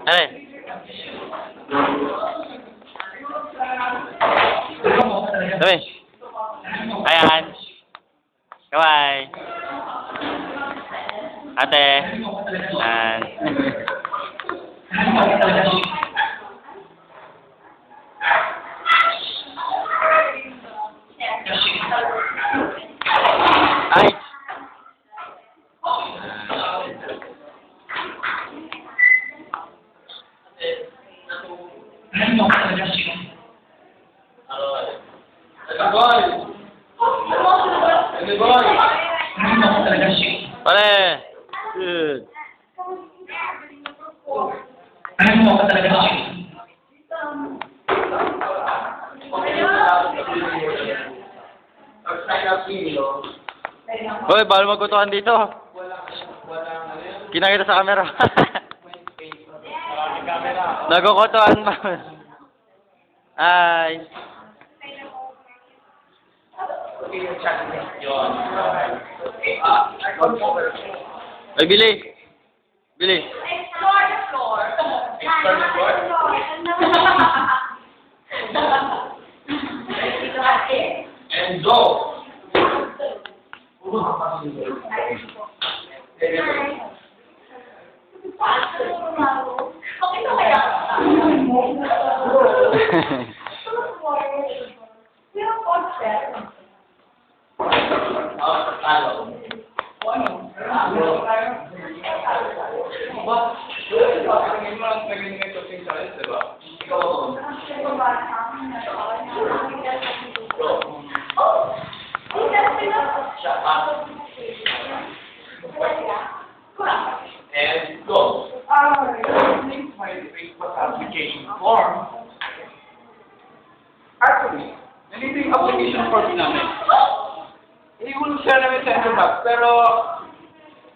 Ay. Sabi. Ayan. Kaway. Ate. Ayan. Ay. Pare. Good. Ano mo ka talaga siya? Hoy, bawal magkutukan dito. Kinakita sa camera. Nagkukutukan ba? Ay. Ay, Billy. Billy. Explore the floor. Explore the floor? And go. Okay na kaya? Yung concept. And go. My Facebook application form. Actually, nandito yung application form namin. Ihulog siya namin sa Enterbox, pero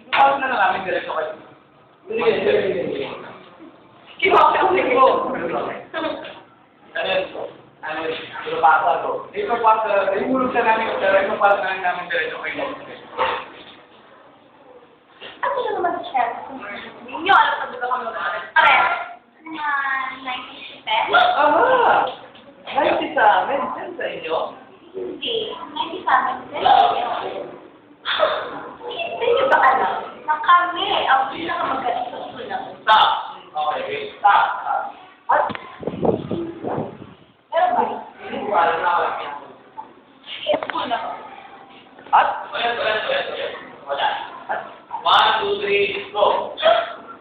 ipapasok na lang namin diretso kayo. Sige. Kipa ko yung ko. Ano, ipapasa ko. Ihulog siya namin, pero ipapasok na lang namin diretso kayo. Ano siya naman sa chef? Hindi alam kung di ba kami mag-aral. Pare, 90 pesos? Aha! 90 sa amin, 10 sa inyo? Hindi. 90 sa amin. Hindi niyo ba alam na kami ang pinakamagaling sa school namin? Stop! Okay, stop. At, pero ba? Hindi ko alam na alam yan. School na ko. At? Ulit. Wala. At? 1, 2, 3, go!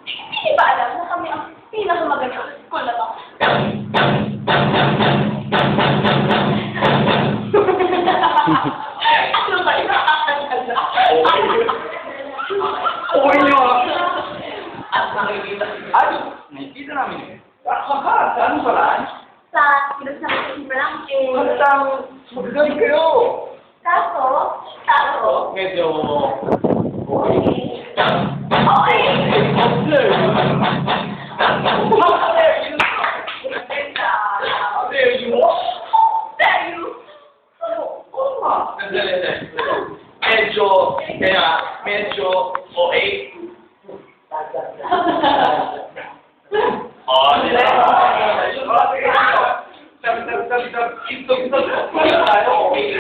Hindi niyo ba alam na kami ang pinakamagaling sa school na to? Ano ba yun? Okay nyo! At nakikita namin. Saan mo paraan? Sa kilos na kasi lang eh. Halitang magagaling kayo! Kaso, Medyo... okay. Medyo okay. Oh, diba? Sabi, ito, okay.